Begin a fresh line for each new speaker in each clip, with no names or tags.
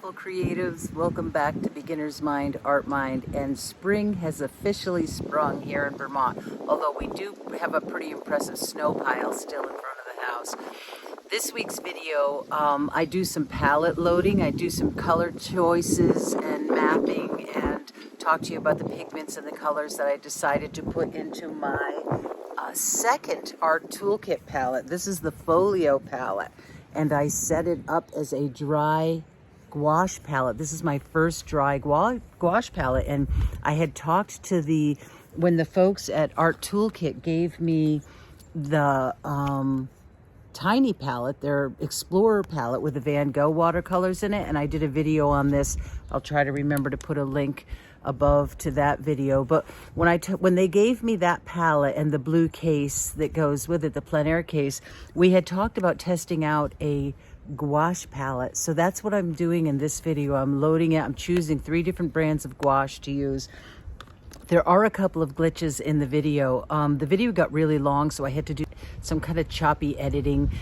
beautiful creatives. Welcome back to Beginner's Mind, Art Mind. And spring has officially sprung here in Vermont, although we do have a pretty impressive snow pile still in front of the house. This week's video, I do some palette loading, I do some color choices and mapping, and talk to you about the pigments and the colors that I decided to put into my second Art Toolkit palette. This is the Folio palette, and I set it up as a dry gouache palette. This is my first dry gouache palette, and I had talked to when the folks at Art Toolkit gave me the tiny palette, their Explorer palette with the Van Gogh watercolors in it, and I did a video on this. I'll try to remember to put a link above to that video. But when they gave me that palette and the blue case that goes with it, the Plein case, we had talked about testing out a gouache palette. So that's what I'm doing in this video. I'm loading it. I'm choosing 3 different brands of gouache to use. There are a couple of glitches in the video. The video got really long, so I had to do some kind of choppy editing,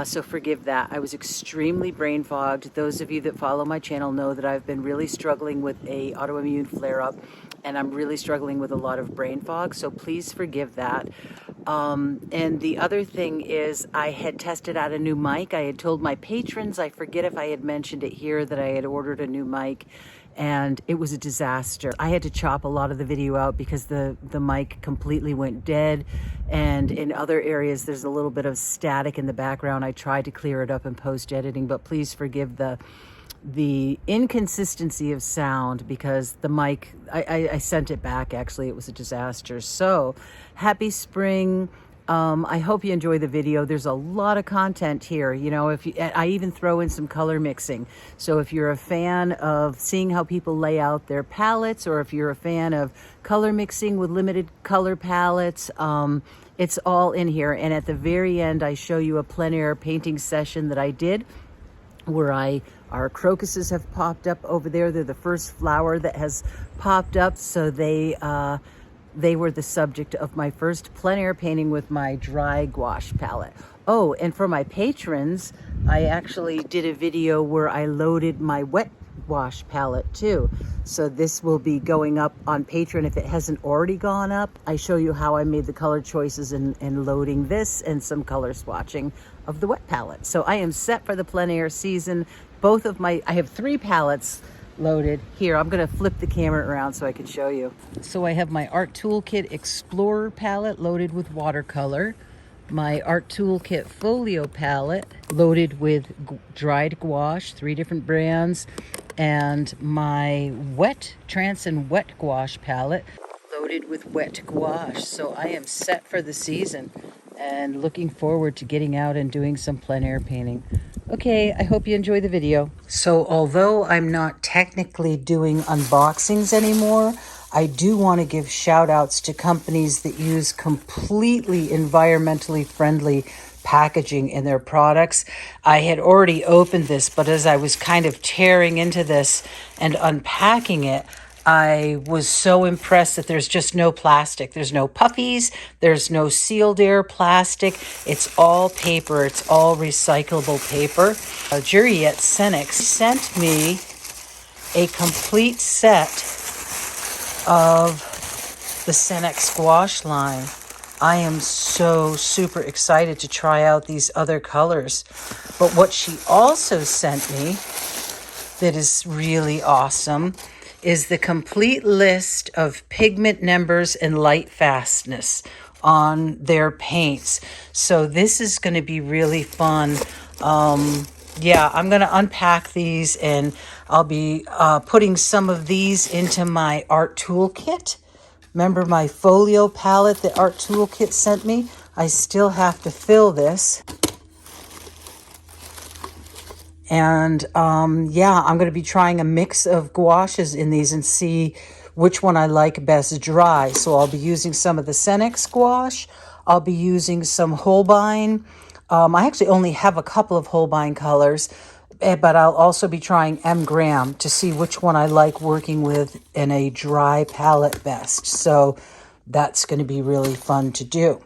so forgive that. I was extremely brain fogged. Those of you that follow my channel know that I've been really struggling with a autoimmune flare-up, and I'm really struggling with a lot of brain fog, so please forgive that. And the other thing is, I had tested out a new mic. I had told my patrons, I forget if I had mentioned it here, that I had ordered a new mic, and it was a disaster. I had to chop a lot of the video out because the mic completely went dead, and in other areas there's a little bit of static in the background. I tried to clear it up in post-editing, but please forgive the inconsistency of sound because the mic, I sent it back. Actually, it was a disaster. So happy spring. I hope you enjoy the video. There's a lot of content here. You know, I even throw in some color mixing. So if you're a fan of seeing how people lay out their palettes, or if you're a fan of color mixing with limited color palettes, it's all in here. And at the very end, I show you a plein air painting session that I did where our crocuses have popped up over there. They're the first flower that has popped up. So they were the subject of my first plein air painting with my dry gouache palette. Oh, and for my patrons, I actually did a video where I loaded my wet gouache palette too. So this will be going up on Patreon if it hasn't already gone up. I show you how I made the color choices in loading this and some color swatching of the wet palette. So I am set for the plein air season. I have 3 palettes loaded. Here, I'm going to flip the camera around so I can show you. So I have my Art Toolkit Explorer palette loaded with watercolor, my Art Toolkit Folio palette loaded with dried gouache, 3 different brands, and my Trance and Wet Gouache palette loaded with wet gouache. So I am set for the season and looking forward to getting out and doing some plein air painting. Okay, I hope you enjoy the video. So although I'm not technically doing unboxings anymore, I do want to give shout outs to companies that use completely environmentally friendly packaging in their products. I had already opened this, but as I was kind of tearing into this and unpacking it, I was so impressed that there's just no plastic. There's no puffies. There's no sealed air plastic. It's all paper. It's all recyclable paper. A jury at Senex sent me a complete set of the Senex gouache line. I am so super excited to try out these other colors. But what she also sent me that is really awesome is the complete list of pigment numbers and light fastness on their paints. So this is going to be really fun. Yeah, I'm going to unpack these, and I'll be putting some of these into my Art Toolkit. Remember my Folio palette that Art Toolkit sent me? I still have to fill this. And yeah, I'm going to be trying a mix of gouaches in these and see which one I like best dry. So I'll be using some of the Senex gouache. I'll be using some Holbein. I actually only have a couple of Holbein colors, but I'll also be trying M. Graham to see which one I like working with in a dry palette best. So that's going to be really fun to do.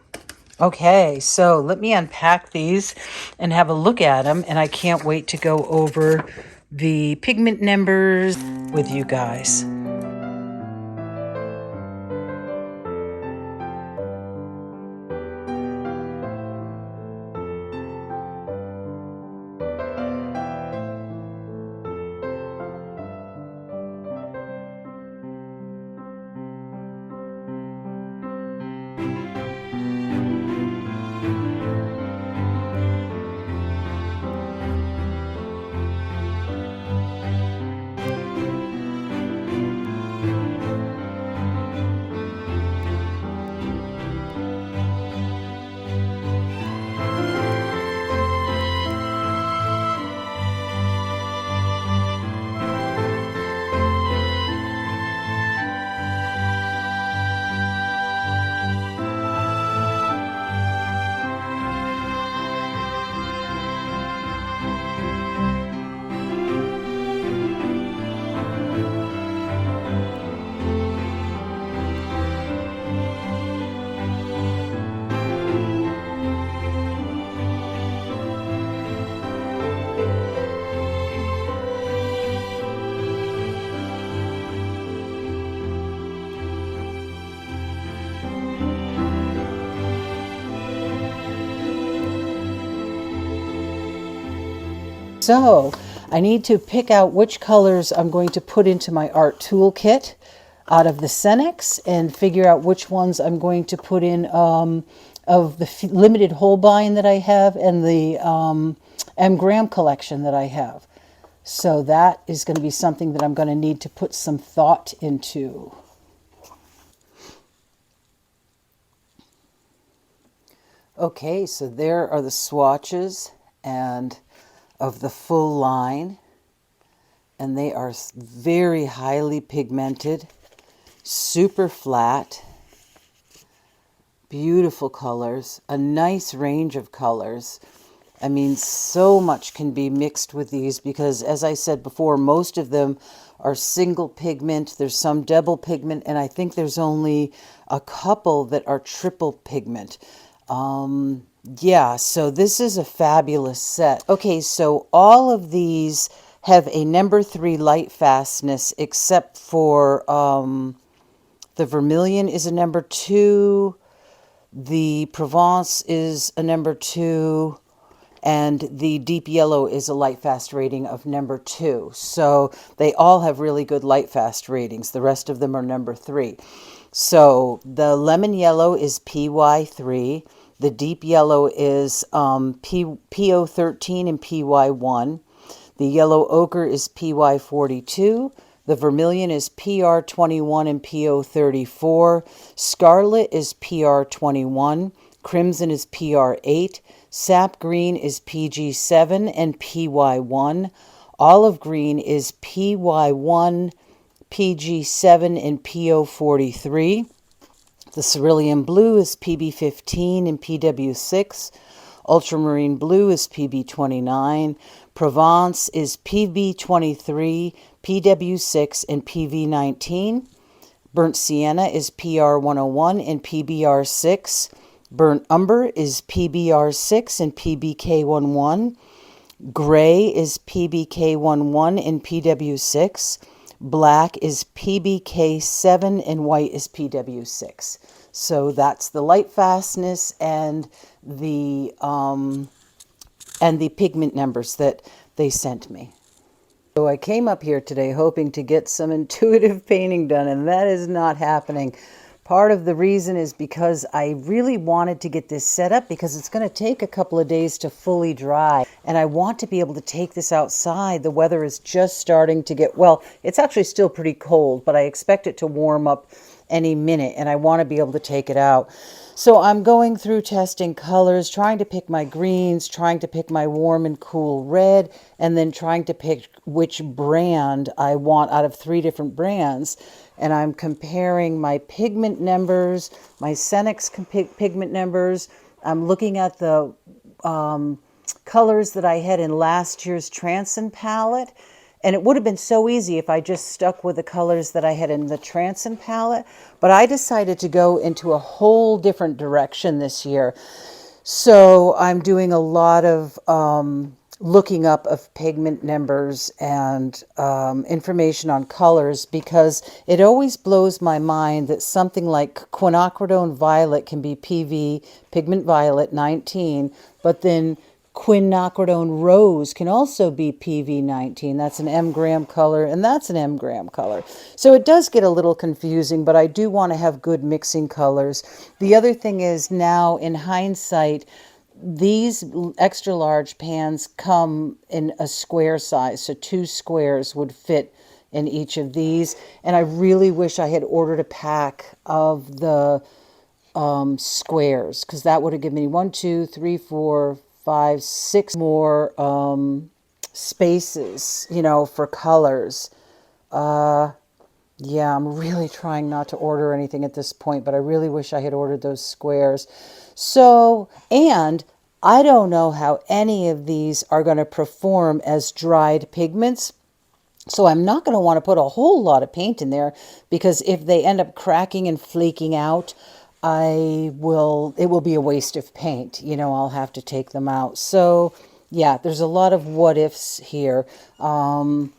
Okay, so let me unpack these and have a look at them, and I can't wait to go over the pigment numbers with you guys. So I need to pick out which colors I'm going to put into my Art Toolkit out of the Senex and figure out which ones I'm going to put in of the limited Holbein that I have and the M. Graham collection that I have. So that is going to be something that I'm going to need to put some thought into. Okay, so there are the swatches and of the full line, and they are very highly pigmented, super flat, beautiful colors, a nice range of colors. I mean, so much can be mixed with these because, as I said before, most of them are single pigment. There's some double pigment, and I think there's only a couple that are triple pigment. Yeah, so this is a fabulous set. Okay, so all of these have a number 3 light fastness except for the vermilion is a number 2, the Provence is a number 2, and the deep yellow is a light fast rating of number 2. So they all have really good light fast ratings. The rest of them are number 3. So the lemon yellow is PY3. The deep yellow is PO13 and PY1. The yellow ochre is PY42. The vermilion is PR21 and PO34. Scarlet is PR21. Crimson is PR8. Sap green is PG7 and PY1. Olive green is PY1, PG7 and PO43. The cerulean blue is PB15 and PW6. Ultramarine blue is PB29. Provence is PB23, PW6, and PV19. Burnt sienna is PR101 and PBR6. Burnt umber is PBR6 and PBK11. Gray is PBK11 and PW6. Black is PBK7 and white is PW6. So that's the light fastness and the pigment numbers that they sent me. So I came up here today hoping to get some intuitive painting done, and that is not happening. Part of the reason is because I really wanted to get this set up because it's going to take a couple of days to fully dry. And I want to be able to take this outside. The weather is just starting to get, well, it's actually still pretty cold, but I expect it to warm up any minute, and I want to be able to take it out. So I'm going through testing colors, trying to pick my greens, trying to pick my warm and cool red, and then trying to pick which brand I want out of 3 different brands. And I'm comparing my pigment numbers, my Senex pigment numbers. I'm looking at the colors that I had in last year's Transin palette. And it would have been so easy if I just stuck with the colors that I had in the Transin palette. But I decided to go into a whole different direction this year. So I'm doing a lot of looking up of pigment numbers and information on colors, because it always blows my mind that something like quinacridone violet can be PV, pigment violet 19, but then quinacridone rose can also be PV 19. That's an M gram color, and that's an M gram color. So it does get a little confusing, but I do want to have good mixing colors. The other thing is, now in hindsight, these extra large pans come in a square size, so 2 squares would fit in each of these. And I really wish I had ordered a pack of the squares, because that would have given me 1, 2, 3, 4, 5, 6 more spaces, you know, for colors. Yeah, I'm really trying not to order anything at this point, but I really wish I had ordered those squares. So, and I don't know how any of these are going to perform as dried pigments. So I'm not going to want to put a whole lot of paint in there, because if they end up cracking and flaking out, it will be a waste of paint. You know, I'll have to take them out. So yeah, there's a lot of what ifs here. I'm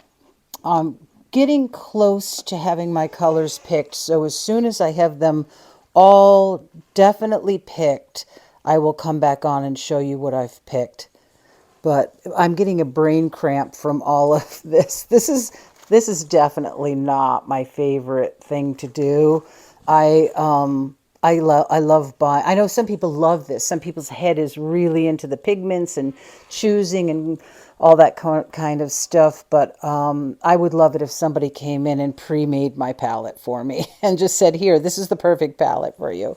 getting close to having my colors picked, so as soon as I have them all definitely picked, I will come back on and show you what I've picked. But I'm getting a brain cramp from all of this. This is definitely not my favorite thing to do. I love buying. I know some people love this. Some people's head is really into the pigments and choosing and all that kind of stuff. But I would love it if somebody came in and pre-made my palette for me and just said, here, this is the perfect palette for you.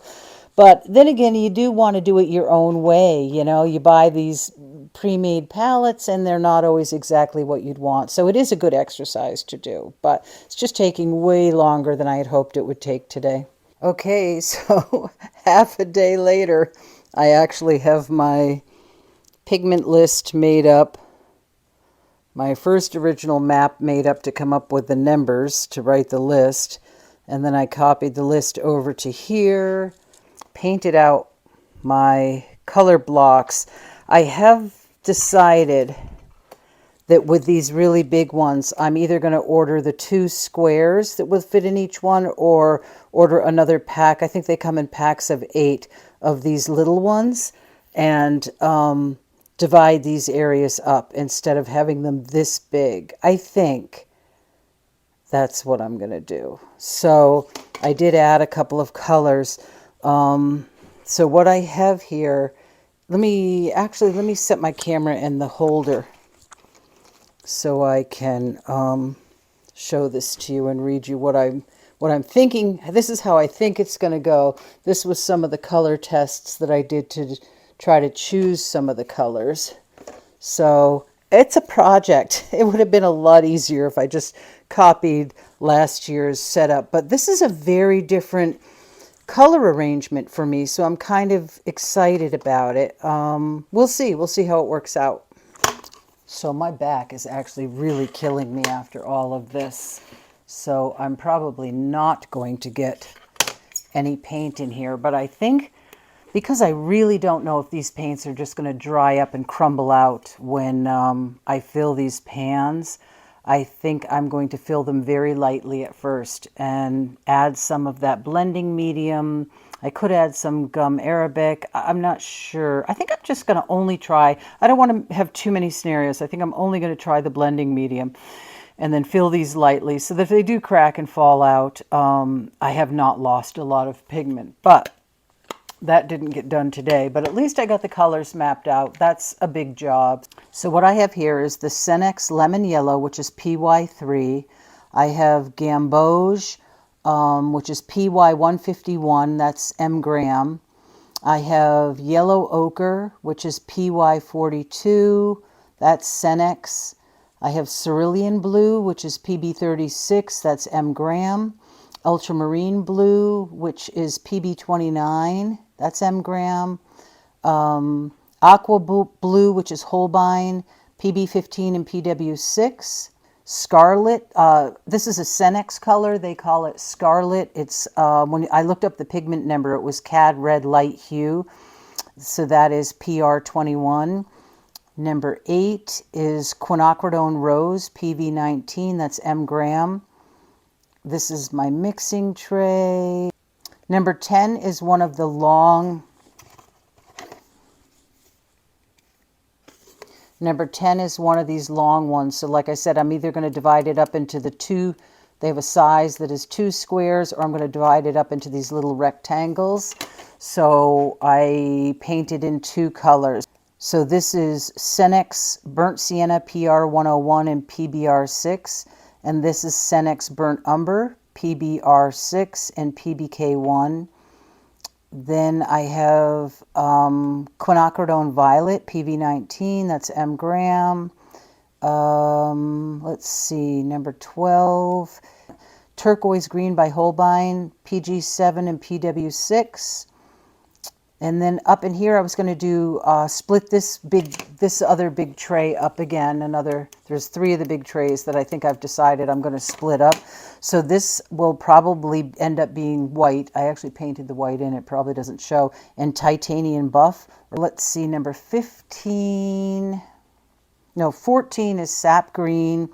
But then again, you do want to do it your own way. You know, you buy these pre-made palettes and they're not always exactly what you'd want. So it is a good exercise to do, but it's just taking way longer than I had hoped it would take today. Okay, so half a day later, I actually have my pigment list made up, my first original map made up to come up with the numbers to write the list, and then I copied the list over to here, painted out my color blocks. I have decided that with these really big ones, I'm either going to order the 2 squares that will fit in each one, or order another pack. I think they come in packs of 8 of these little ones, and divide these areas up instead of having them this big. I think that's what I'm going to do. So I did add a couple of colors. So what I have here, let me set my camera in the holder so I can show this to you and read you what I'm thinking. This is how I think it's going to go. This was some of the color tests that I did to try to choose some of the colors. So it's a project. It would have been a lot easier if I just copied last year's setup, but this is a very different color arrangement for me, so I'm kind of excited about it. We'll see how it works out. So my back is actually really killing me after all of this. So I'm probably not going to get any paint in here, but I think because I really don't know if these paints are just going to dry up and crumble out when I fill these pans, I think I'm going to fill them very lightly at first and add some of that blending medium. I could add some gum arabic. I'm not sure. I think I'm just going to only try. I don't want to have too many scenarios. I think I'm only going to try the blending medium and then fill these lightly so that if they do crack and fall out, I have not lost a lot of pigment. But that didn't get done today, but at least I got the colors mapped out. That's a big job. So what I have here is the Senex Lemon Yellow, which is PY3. I have Gamboge, which is PY151, that's M gram. I have Yellow Ochre, which is PY42, that's Senex. I have Cerulean Blue, which is PB36, that's M gram. Ultramarine Blue, which is PB29, that's M gram. Aqua Blue, which is Holbein, PB15 and PW6. Scarlet, this is a Senex color. They call it Scarlet. It's when I looked up the pigment number, it was Cad Red Light Hue. So that is PR21. Number 8 is quinacridone rose, PV19, that's mg. This is my mixing tray. Number 10 is one of the long, number 10 is one of these long ones. So like I said, I'm either going to divide it up into the two, they have a size that is 2 squares, or I'm going to divide it up into these little rectangles. So I painted in 2 colors. So this is Senex Burnt Sienna PR101 and PBR6, and this is Senex Burnt Umber PBR6 and PBK1. Then I have quinacridone violet PV19, that's mg. Let's see, number 12, turquoise green by Holbein, PG7 and PW6. And then up in here, I was going to do split this other big tray up again. There's 3 of the big trays that I think I've decided I'm going to split up. So this will probably end up being white. I actually painted the white in, it probably doesn't show. And titanium buff. Let's see, number 14 is sap green.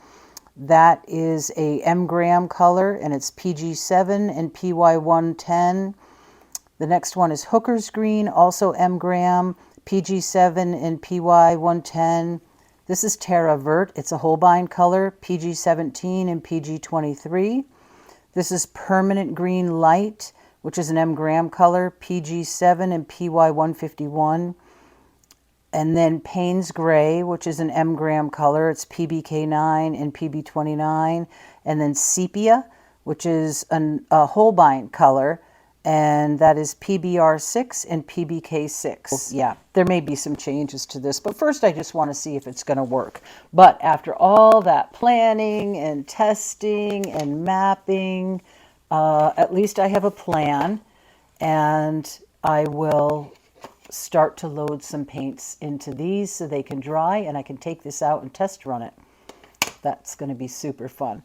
That is a mg color, and it's PG7 and PY110. The next one is Hooker's Green, also mg, PG7 and PY110. This is Terra Vert. It's a Holbein color, PG17 and PG23. This is Permanent Green Light, which is an mg color, PG7 and PY151. And then Payne's Gray, which is an mg color. It's PBK9 and PB29. And then Sepia, which is a Holbein color, and that is PBR6 and PBK6. Yeah, there may be some changes to this, but first I just want to see if it's going to work. But after all that planning and testing and mapping, at least I have a plan, and I will start to load some paints into these so they can dry, and I can take this out and test run it. That's going to be super fun.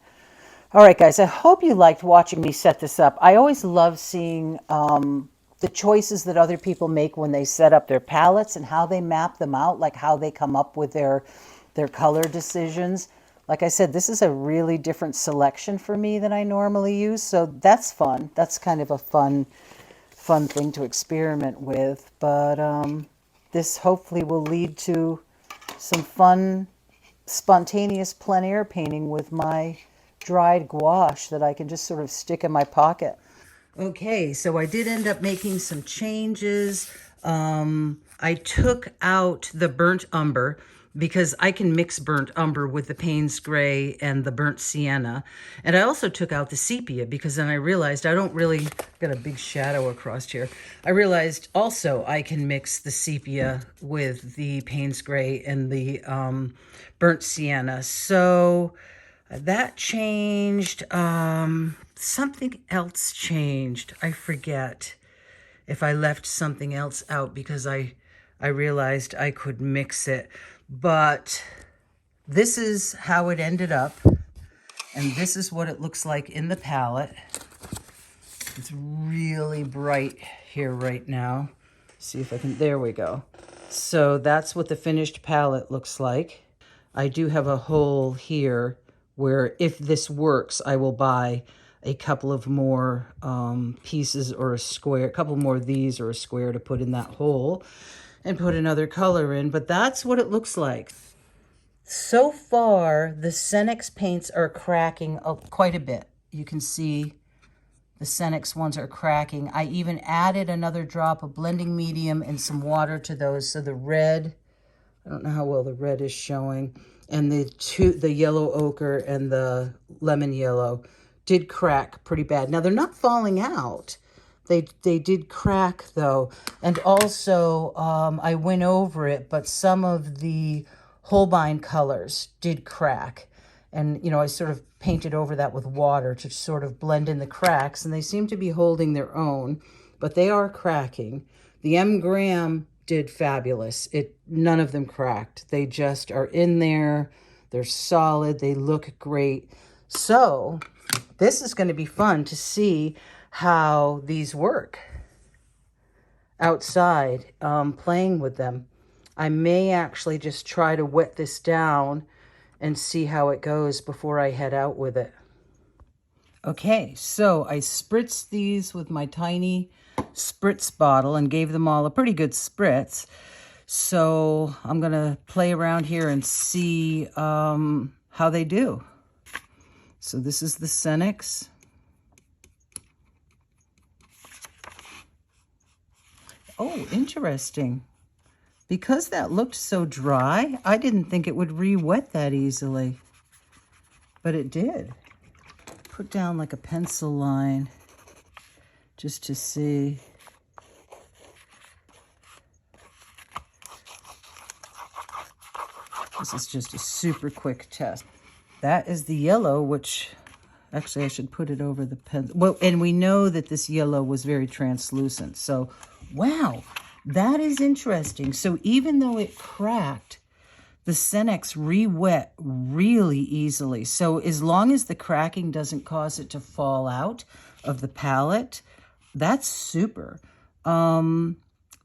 All right, guys, I hope you liked watching me set this up. I always love seeing the choices that other people make when they set up their palettes and how they map them out, like how they come up with their color decisions. Like I said, this is a really different selection for me than I normally use, so that's fun. That's kind of a fun thing to experiment with. But this hopefully will lead to some fun, spontaneous plein air painting with my dried gouache that I can just sort of stick in my pocket. Okay, so I did end up making some changes. I took out the burnt umber because I can mix burnt umber with the Payne's Gray and the burnt sienna. And I also took out the sepia because then I realized I don't really, got a big shadow across here. I realized also I can mix the sepia with the Payne's Gray and the burnt sienna. So that changed. Something else changed. I forget if I left something else out because I realized I could mix it. But this is how it ended up. And this is what it looks like in the palette. It's really bright here right now. See if I can, there we go. So that's what the finished palette looks like. I do have a hole here where if this works, I will buy a couple of more pieces or a square, a couple more of these or a square to put in that hole and put another color in. But that's what it looks like. So far, the Senex paints are cracking quite a bit. You can see the Senex ones are cracking. I even added another drop of blending medium and some water to those. So the red, I don't know how well the red is showing, and the yellow ochre and the lemon yellow did crack pretty bad. Now, they're not falling out. They did crack, though. And also, I went over it, but some of the Holbein colors did crack. And, you know, I sort of painted over that with water to sort of blend in the cracks, and they seem to be holding their own, but they are cracking. The M-Gram did fabulous. None of them cracked. They just are in there. They're solid. They look great. So this is going to be fun to see how these work outside, playing with them. I may actually just try to wet this down and see how it goes before I head out with it. Okay, so I spritzed these with my tiny spritz bottle and gave them all a pretty good spritz. So I'm gonna play around here and see how they do. So this is the Senex. Oh, interesting. Because that looked so dry, I didn't think it would re-wet that easily, but it did. Put down like a pencil line just to see. This is just a super quick test. That is the yellow, which actually I should put it over the pen. Well, and we know that this yellow was very translucent. So, wow, that is interesting. So even though it cracked, the Senex re-wet really easily. So as long as the cracking doesn't cause it to fall out of the palette, that's super.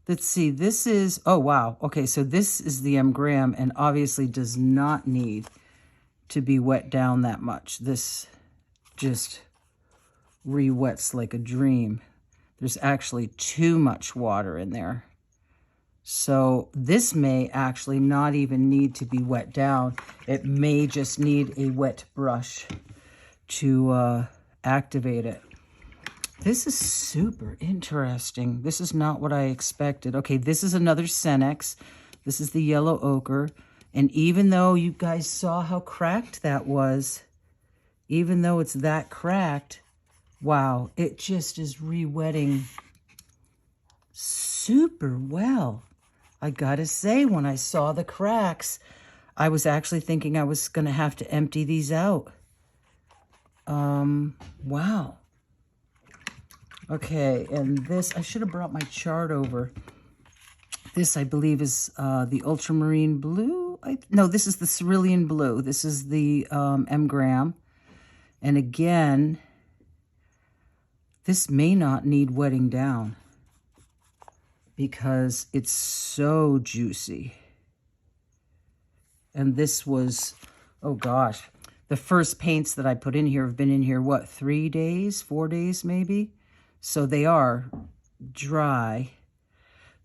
Let's see, this is, oh wow, okay, so this is the M Graham and obviously does not need to be wet down that much. This just re-wets like a dream. There's actually too much water in there. So this may actually not even need to be wet down. It may just need a wet brush to activate it. This is super interesting. This is not what I expected. Okay, this is another Senex. This is the yellow ochre. And even though you guys saw how cracked that was, even though it's that cracked, wow, it just is re-wetting super well. I gotta say, when I saw the cracks, I was actually thinking I was gonna have to empty these out. Wow. Okay, and this, I should have brought my chart over. This, I believe, is the ultramarine blue. No, this is the cerulean blue. This is the M Graham. And again, this may not need wetting down because it's so juicy. And this was, oh gosh, the first paints that I put in here have been in here, what, 3 days, 4 days maybe? So they are dry.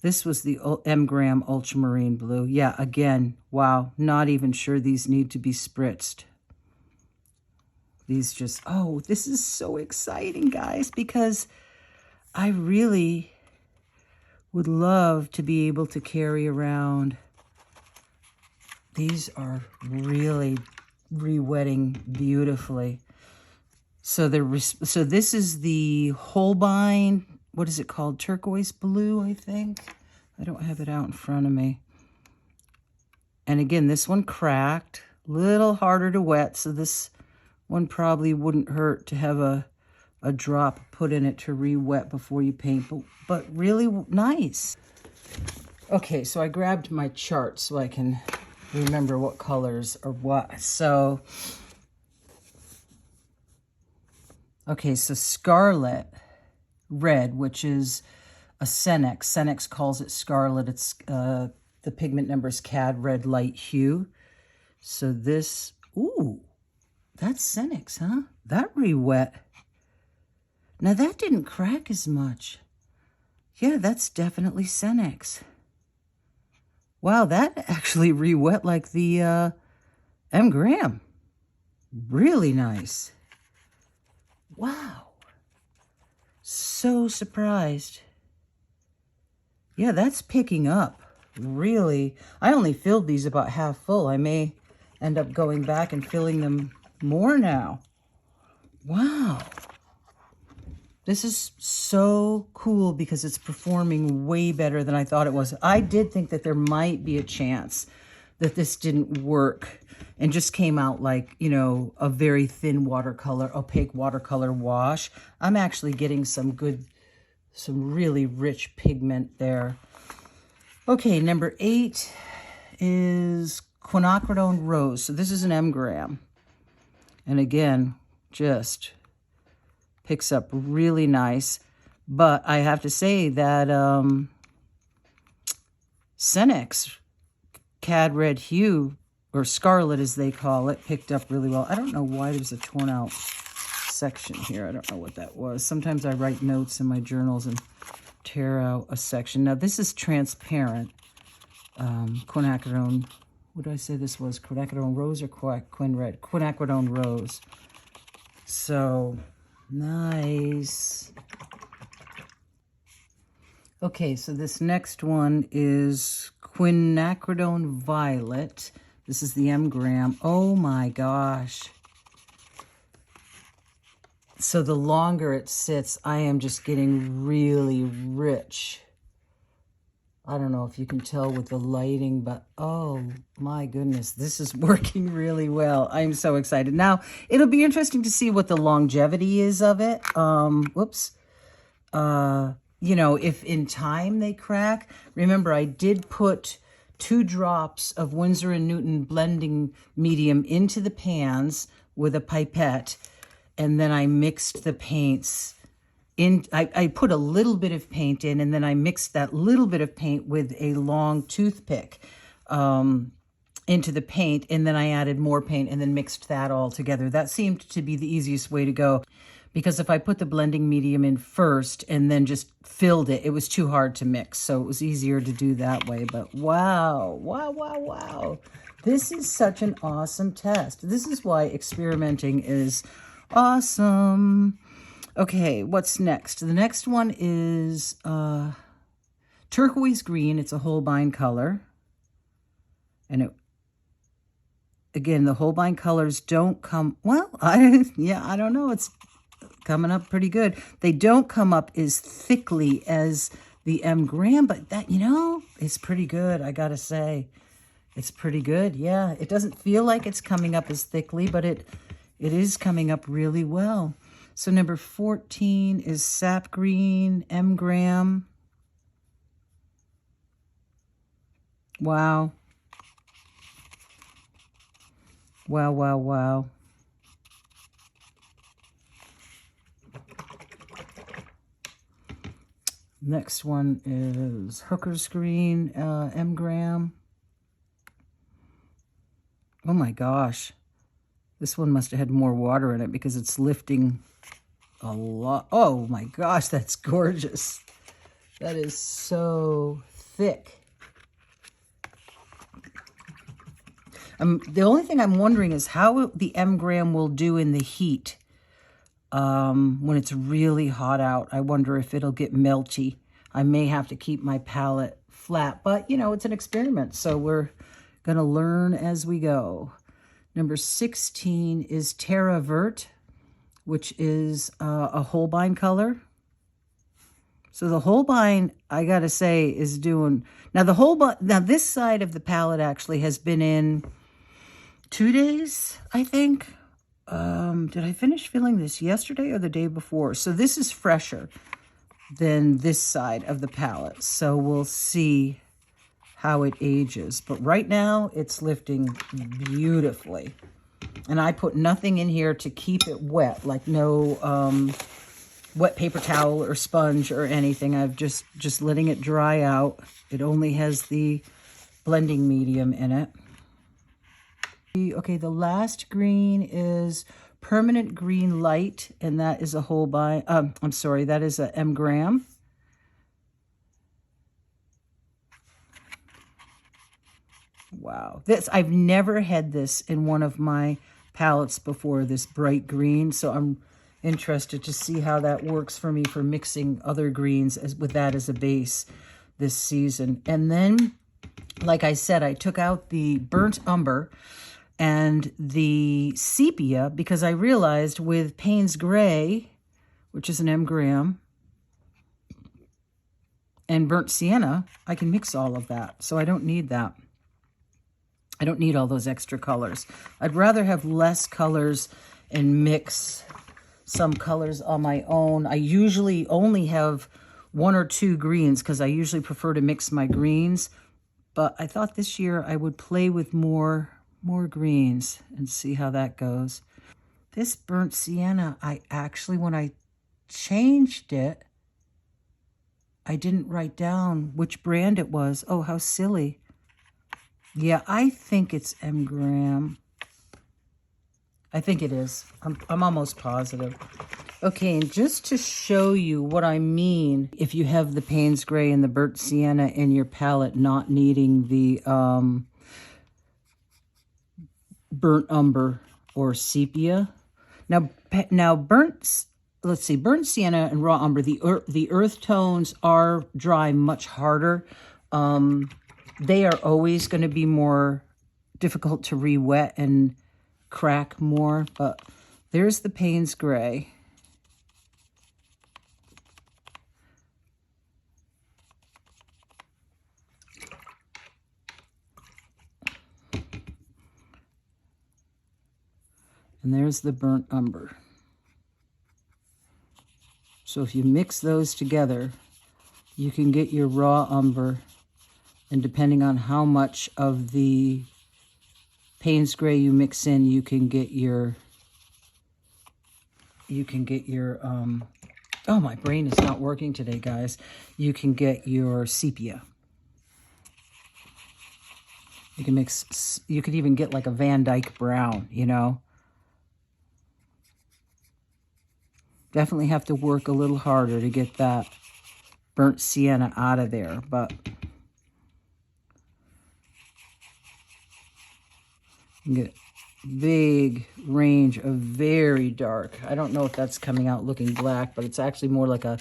This was the M Graham Ultramarine Blue. Yeah, again, wow, not even sure these need to be spritzed. These just, oh, this is so exciting, guys, because I really would love to be able to carry around. These are really re-wetting beautifully. So this is the Holbein, what is it called? Turquoise blue, I think. I don't have it out in front of me. And again, this one cracked, little harder to wet, so this one probably wouldn't hurt to have a drop put in it to re-wet before you paint, but really nice. Okay, so I grabbed my chart so I can remember what colors are what. So, okay, so Scarlet Red, which is a Senex. Senex calls it Scarlet. It's the pigment number is Cad Red Light Hue. So this, ooh, that's Senex, huh? That re-wet. Now that didn't crack as much. Yeah, that's definitely Senex. Wow, that actually re-wet like the M Graham. Really nice. Wow. So surprised. Yeah, that's picking up. Really. I only filled these about half full. I may end up going back and filling them more now. Wow. This is so cool because it's performing way better than I thought it was. I did think that there might be a chance that this didn't work and just came out like, you know, a very thin watercolor, opaque watercolor wash. I'm actually getting some really rich pigment there. Okay, number 8 is Quinacridone Rose. So this is an M Graham. And again, just picks up really nice. But I have to say that Senex cad red hue, or scarlet as they call it, picked up really well. I don't know why there's a torn out section here. I don't know what that was. Sometimes I write notes in my journals and tear out a section. Now this is transparent. Quinacridone, what did I say this was? Quinacridone rose or quin red? Quinacridone rose. So nice. Okay, so this next one is Quinacridone Violet. This is the M gram. Oh my gosh. So the longer it sits, I am just getting really rich. I don't know if you can tell with the lighting, but oh my goodness, this is working really well. I'm so excited. Now, it'll be interesting to see what the longevity is of it. You know, if in time they crack. Remember, I did put 2 drops of Winsor & Newton blending medium into the pans with a pipette, and then I mixed the paints in. I put a little bit of paint in, and then I mixed that little bit of paint with a long toothpick into the paint, and then I added more paint and then mixed that all together. That seemed to be the easiest way to go, because if I put the blending medium in first and then just filled it, it was too hard to mix. So it was easier to do that way. But wow, wow, wow, wow. This is such an awesome test. This is why experimenting is awesome. Okay, what's next? The next one is turquoise green. It's a Holbein color. And again, the Holbein colors don't come, well, I don't know. It's coming up pretty good. They don't come up as thickly as the M gram, but that, you know, it's pretty good. I gotta say, it's pretty good. Yeah, it doesn't feel like it's coming up as thickly, but it is coming up really well. So number 14 is sap green, M gram. Wow. Wow, wow, wow. Next one is Hooker's Green, M gram. Oh my gosh. This one must have had more water in it because it's lifting a lot. Oh my gosh, that's gorgeous. That is so thick. The only thing I'm wondering is how the M gram will do in the heat. When it's really hot out, I wonder if it'll get melty. I may have to keep my palette flat, but you know, it's an experiment, so we're gonna learn as we go. Number 16 is Terra Vert, which is a Holbein color. So the Holbein, I gotta say, is doing, now the Holbein, now this side of the palette actually has been in 2 days, I think. Did I finish filling this yesterday or the day before? So this is fresher than this side of the palette. So we'll see how it ages. But right now it's lifting beautifully. And I put nothing in here to keep it wet, like no wet paper towel or sponge or anything. I've just letting it dry out. It only has the blending medium in it. Okay, the last green is Permanent Green Light, and that is a Holbein, I'm sorry, that is a M gram. Wow, this, I've never had this in one of my palettes before, this bright green, so I'm interested to see how that works for me for mixing other greens with that as a base this season. And then, like I said, I took out the burnt umber and the sepia because I realized with Payne's Gray, which is an M gram, and burnt sienna, I can mix all of that. So I don't need that. I don't need all those extra colors. I'd rather have less colors and mix some colors on my own. I usually only have 1 or 2 greens because I usually prefer to mix my greens. But I thought this year I would play with more greens and see how that goes. This burnt sienna, I actually, when I changed it, I didn't write down which brand it was. Oh, how silly. Yeah, I think it's M-gram. I think it is. I'm almost positive. Okay, and just to show you what I mean, if you have the Payne's Gray and the Burnt Sienna in your palette, not needing the burnt umber or sepia. Now burnt, let's see, burnt sienna and raw umber, the earth tones are dry much harder. They are always going to be more difficult to re-wet and crack more, but there's the Payne's Gray. And there's the burnt umber. So if you mix those together, you can get your raw umber, and depending on how much of the Payne's Gray you mix in, you can get your oh, my brain is not working today, guys. You can get your sepia. You can mix, you could even get like a Van Dyke brown, you know. Definitely have to work a little harder to get that burnt sienna out of there, but you can get a big range of very dark. I don't know if that's coming out looking black, but it's actually more like a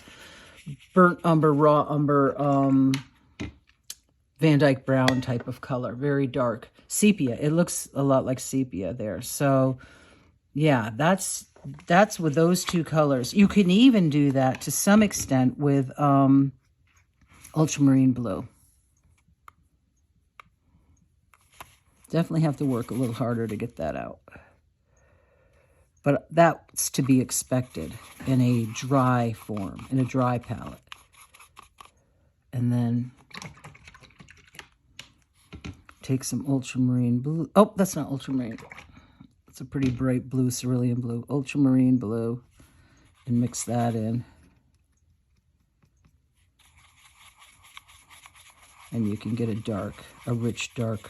burnt umber, raw umber, Van Dyke brown type of color. Very dark. Sepia. It looks a lot like sepia there. So, yeah, that's with those two colors. You can even do that to some extent with ultramarine blue. Definitely have to work a little harder to get that out. But that's to be expected in a dry form, in a dry palette. And then take some ultramarine blue. Oh, that's not ultramarine. It's a pretty bright blue, cerulean blue. Ultramarine blue. And mix that in. And you can get a rich dark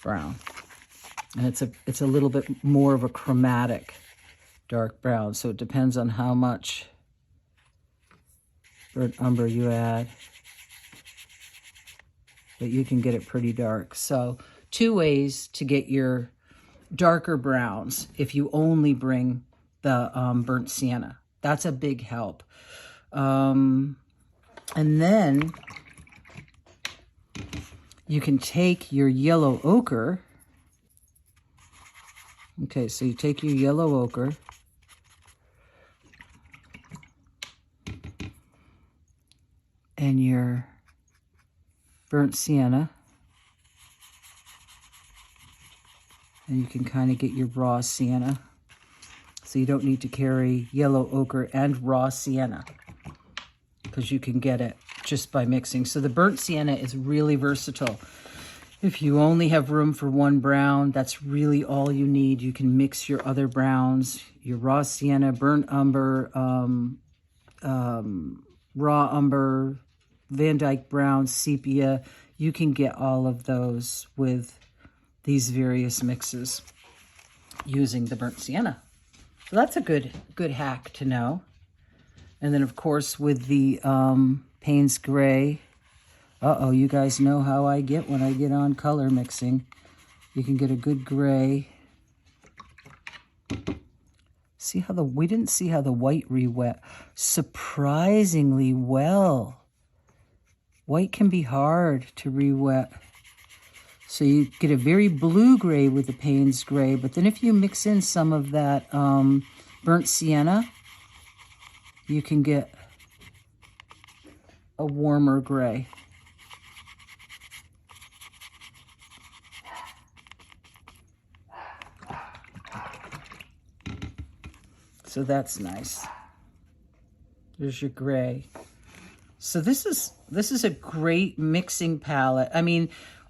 brown. And it's a little bit more of a chromatic dark brown. So it depends on how much burnt umber you add. But you can get it pretty dark. So 2 ways to get your darker browns if you only bring the burnt sienna. That's a big help. And then you can take your yellow ochre. Okay, so you take your yellow ochre and your burnt sienna, and you can kind of get your raw sienna. So you don't need to carry yellow ochre and raw sienna because you can get it just by mixing. So the burnt sienna is really versatile. If you only have room for one brown, that's really all you need. You can mix your other browns, your raw sienna, burnt umber, raw umber, Van Dyke brown, sepia. You can get all of those with these various mixes using the burnt sienna. So that's a good hack to know. And then, of course, with the Payne's Gray. Uh-oh, you guys know how I get when I get on color mixing. You can get a good gray. See how we didn't see how the white re-wet surprisingly well. White can be hard to re-wet. So you get a very blue gray with the Payne's Gray, but then if you mix in some of that burnt sienna, you can get a warmer gray. So that's nice. There's your gray. So this is a great mixing palette. I mean,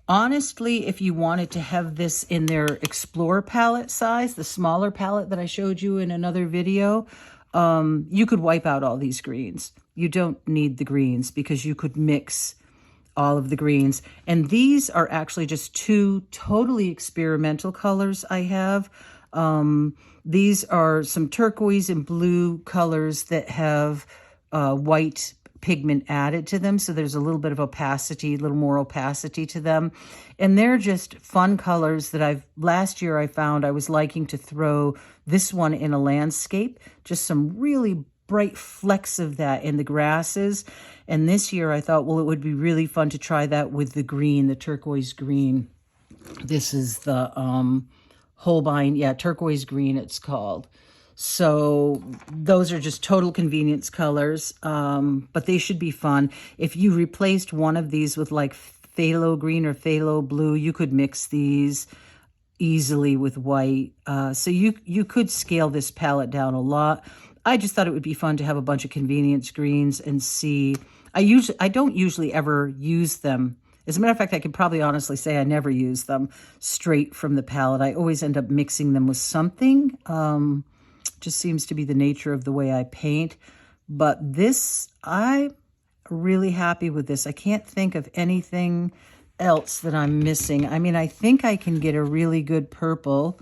honestly, if you wanted to have this in their Explorer palette size, the smaller palette that I showed you in another video, you could wipe out all these greens. You don't need the greens because you could mix all of the greens. And these are actually just two totally experimental colors I have. These are some turquoise and blue colors that have white pigment added to them. So there's a little bit of opacity, a little more opacity to them. And they're just fun colors that last year I found I was liking to throw this one in a landscape, just some really bright flecks of that in the grasses. And this year I thought, well, it would be really fun to try that with the green, the turquoise green. This is the Holbein, yeah, turquoise green it's called. So those are just total convenience colors, but they should be fun. If you replaced one of these with like phthalo green or phthalo blue, you could mix these easily with white. So you could scale this palette down a lot. I just thought it would be fun to have a bunch of convenience greens and see. I don't usually ever use them. As a matter of fact, I could probably honestly say I never use them straight from the palette. I always end up mixing them with something. Just seems to be the nature of the way I paint. But this, I'm really happy with this. I can't think of anything else that I'm missing. I mean, I think I can get a really good purple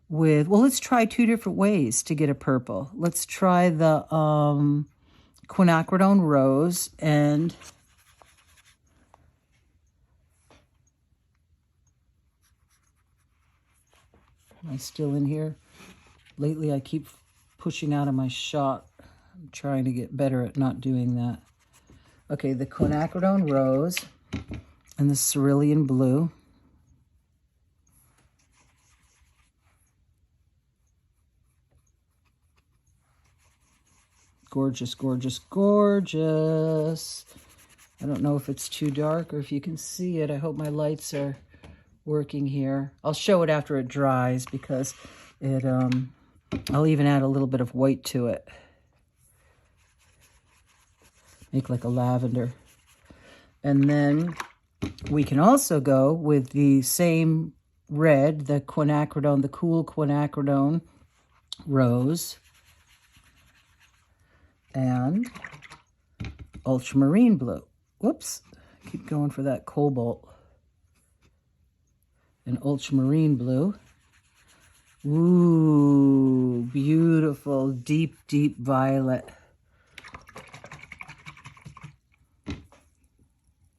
with, well, let's try two different ways to get a purple. Let's try the quinacridone rose, and am I still in here? Lately I keep pushing out of my shot. I'm trying to get better at not doing that. Okay, the quinacridone rose and the cerulean blue. Gorgeous, gorgeous, gorgeous. I don't know if it's too dark or if you can see it. I hope my lights are working here. I'll show it after it dries because it, I'll even add a little bit of white to it. Make like a lavender. And then we can also go with the same red, the quinacridone, the cool quinacridone rose, and ultramarine blue. Whoops, keep going for that cobalt. And ultramarine blue. Ooh, beautiful, deep, deep violet.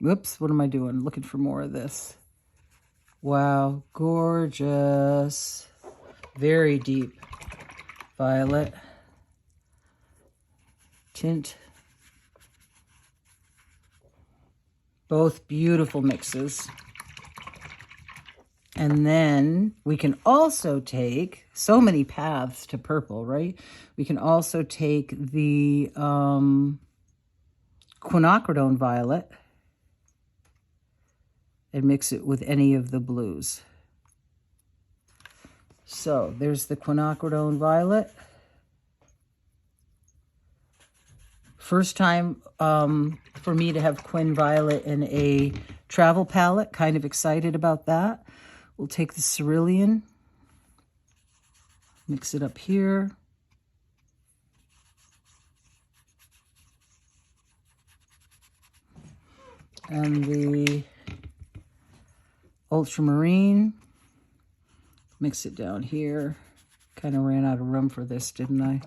Whoops, what am I doing? Looking for more of this. Wow, gorgeous. Very deep violet tint. Both beautiful mixes. And then we can also take, so many paths to purple, right? We can also take the quinacridone violet and mix it with any of the blues. So there's the quinacridone violet. First time for me to have quin violet in a travel palette. Kind of excited about that. We'll take the cerulean, mix it up here. And the ultramarine, mix it down here. Kind of ran out of room for this, didn't I?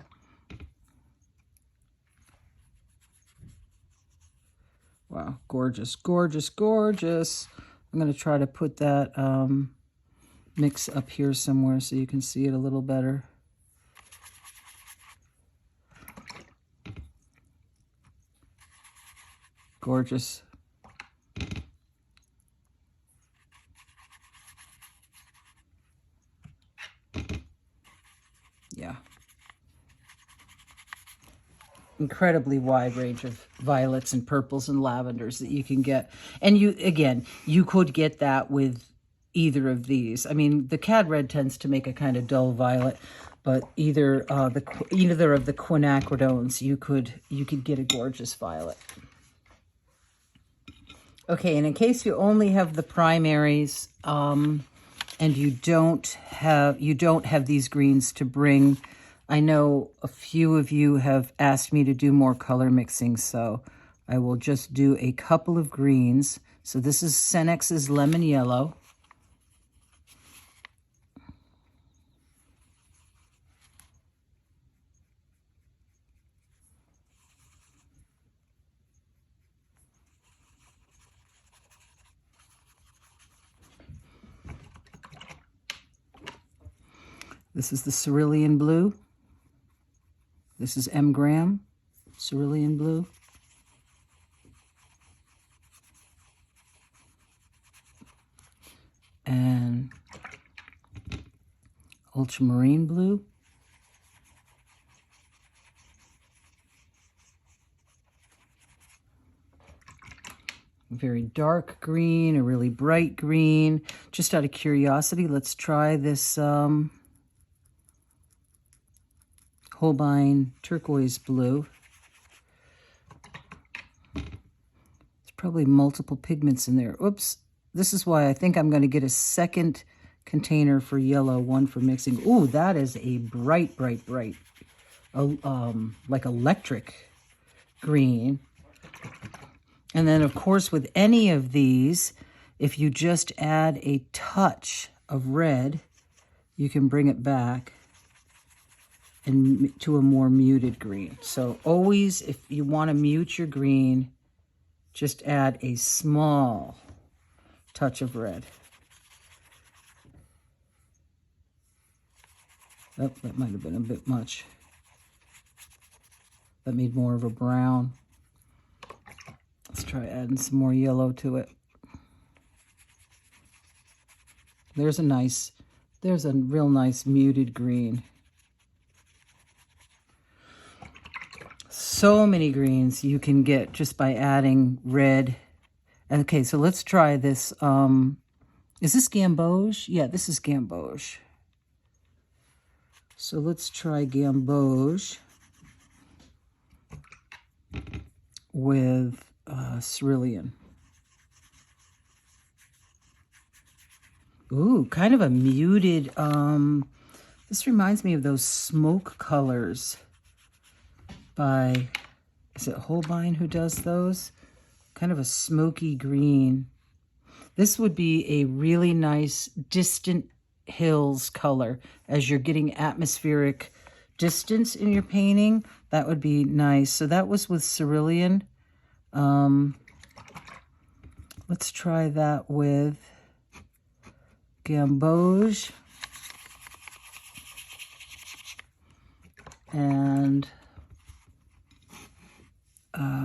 Wow, gorgeous, gorgeous, gorgeous. I'm going to try to put that mix up here somewhere so you can see it a little better. Gorgeous. Yeah. Incredibly wide range of violets and purples and lavenders that you can get. And you could get that with either of these. I mean, the cad red tends to make a kind of dull violet, but either of the quinacridones, you could get a gorgeous violet. Okay, and in case you only have the primaries and you don't have these greens to bring, I know a few of you have asked me to do more color mixing, so I will just do a couple of greens So this is Senex's Lemon Yellow. This is the Cerulean Blue. This is M. Graham, Cerulean Blue. And Ultramarine Blue. A very dark green, a really bright green. Just out of curiosity, let's try this Holbein Turquoise Blue. There's probably multiple pigments in there. Oops. This is why I think I'm going to get a second container for yellow, one for mixing. Ooh, that is a bright, bright, bright, like electric green. And then, of course, with any of these, if you just add a touch of red, you can bring it back and to a more muted green. So always, if you want to mute your green, just add a small touch of red. Oh, that might have been a bit much. That made more of a brown. Let's try adding some more yellow to it. There's a real nice muted green. So many greens you can get just by adding red. Okay, so let's try this. Is this Gamboge? Yeah, this is Gamboge. So let's try Gamboge with cerulean. Ooh, kind of a muted, this reminds me of those smoke colors by, is it Holbein who does those? Kind of a smoky green. This would be a really nice distant hills color as you're getting atmospheric distance in your painting. That would be nice. So that was with cerulean. Let's try that with Gamboge and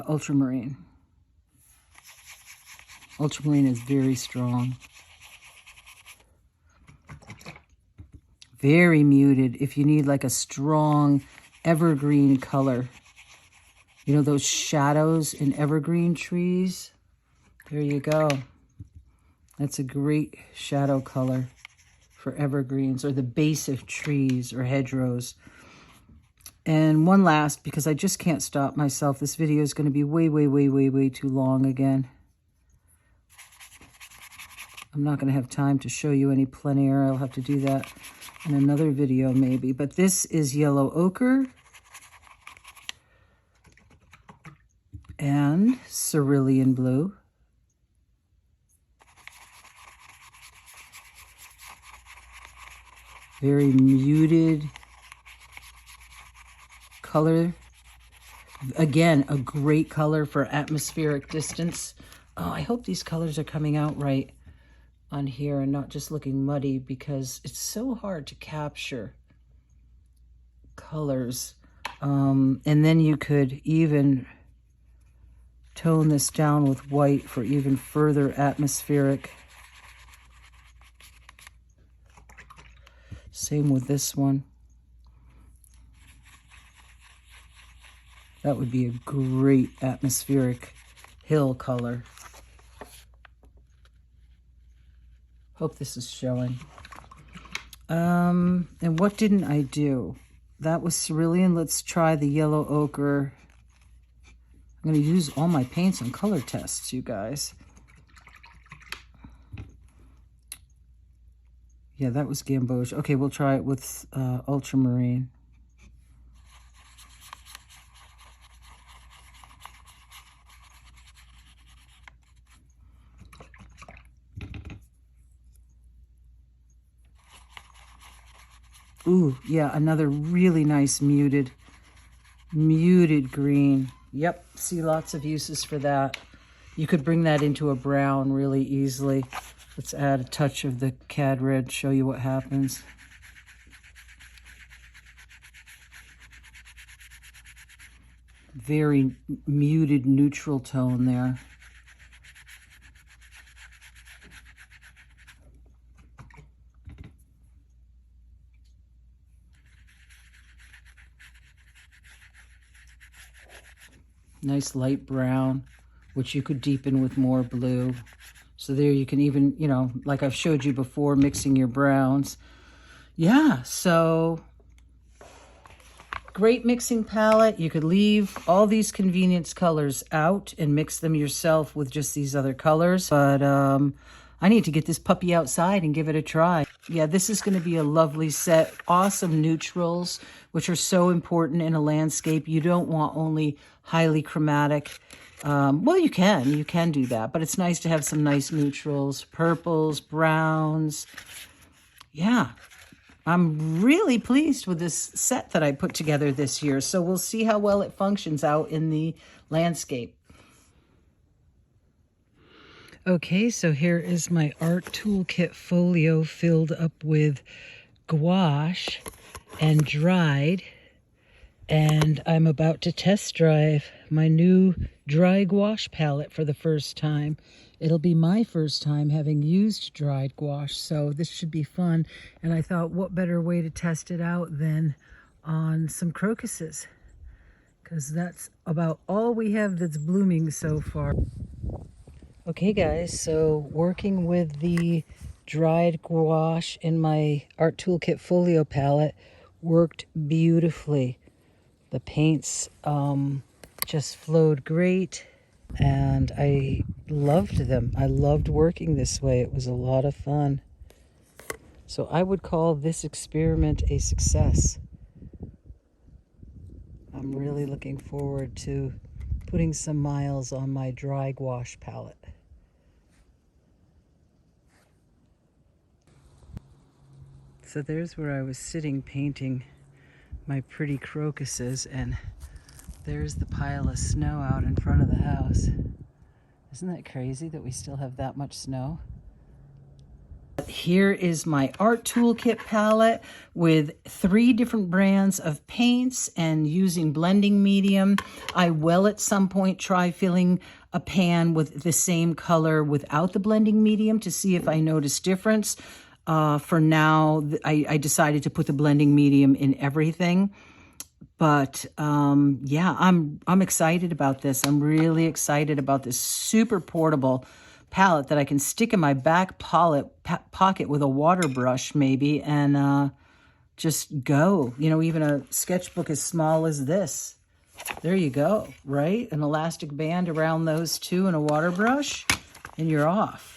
ultramarine. Ultramarine is very strong. Very muted if you need like a strong evergreen color. You know those shadows in evergreen trees? There you go. That's a great shadow color for evergreens or the base of trees or hedgerows. And one last, because I just can't stop myself. This video is going to be way too long again. I'm not going to have time to show you any plein air. I'll have to do that in another video maybe. But this is yellow ochre and cerulean blue. Very muted color. Again, a great color for atmospheric distance. Oh, I hope these colors are coming out right on here and not just looking muddy, because it's so hard to capture colors. And then you could even tone this down with white for even further atmospheric. Same with this one. That would be a great atmospheric hill color. Hope this is showing. And what didn't I do? That was cerulean. Let's try the yellow ochre. I'm going to use all my paints on color tests, you guys. Yeah, that was Gamboge. Okay, we'll try it with ultramarine. Ooh, yeah, another really nice muted green. Yep, see lots of uses for that. You could bring that into a brown really easily. Let's add a touch of the cad red, show you what happens. Very muted neutral tone there. Nice light brown, which you could deepen with more blue. So there you can even, you know, like I've showed you before, mixing your browns. Yeah, so great mixing palette. You could leave all these convenience colors out and mix them yourself with just these other colors. But I need to get this puppy outside and give it a try. Yeah, this is going to be a lovely set. Awesome neutrals, which are so important in a landscape. You don't want only highly chromatic. Well, you can do that, but it's nice to have some nice neutrals, purples, browns. Yeah, I'm really pleased with this set that I put together this year. So we'll see how well it functions out in the landscape. Okay, so here is my Art Toolkit Folio filled up with gouache and dried. And I'm about to test drive my new dry gouache palette for the first time. It'll be my first time having used dried gouache, so this should be fun. And I thought, what better way to test it out than on some crocuses? Because that's about all we have that's blooming so far. Okay guys, so working with the dried gouache in my Art Toolkit Folio palette worked beautifully. The paints just flowed great, and I loved them. I loved working this way. It was a lot of fun. So I would call this experiment a success. I'm really looking forward to putting some miles on my dry gouache palette. So there's where I was sitting painting my pretty crocuses, and there's the pile of snow out in front of the house. Isn't that crazy that we still have that much snow? Here is my Art Toolkit palette with 3 different brands of paints and using blending medium. I will at some point try filling a pan with the same color without the blending medium to see if I notice difference. For now, I decided to put the blending medium in everything. But yeah, I'm excited about this. I'm really excited about this super portable palette that I can stick in my back pocket with a water brush maybe, and just go. You know, even a sketchbook as small as this. There you go, right? An elastic band around those two and a water brush, and you're off.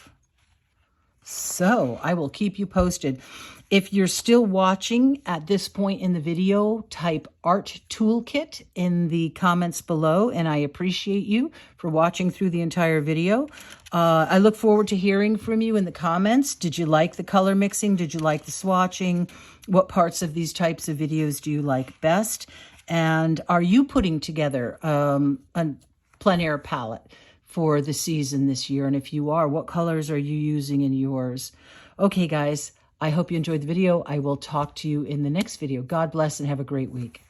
So I will keep you posted. If you're still watching at this point in the video, type Art Toolkit in the comments below, and I appreciate you for watching through the entire video. I look forward to hearing from you in the comments. Did you like the color mixing? Did you like the swatching? What parts of these types of videos do you like best? And are you putting together a plein air palette for the season this year? And if you are, what colors are you using in yours? Okay, guys, I hope you enjoyed the video. I will talk to you in the next video. God bless and have a great week.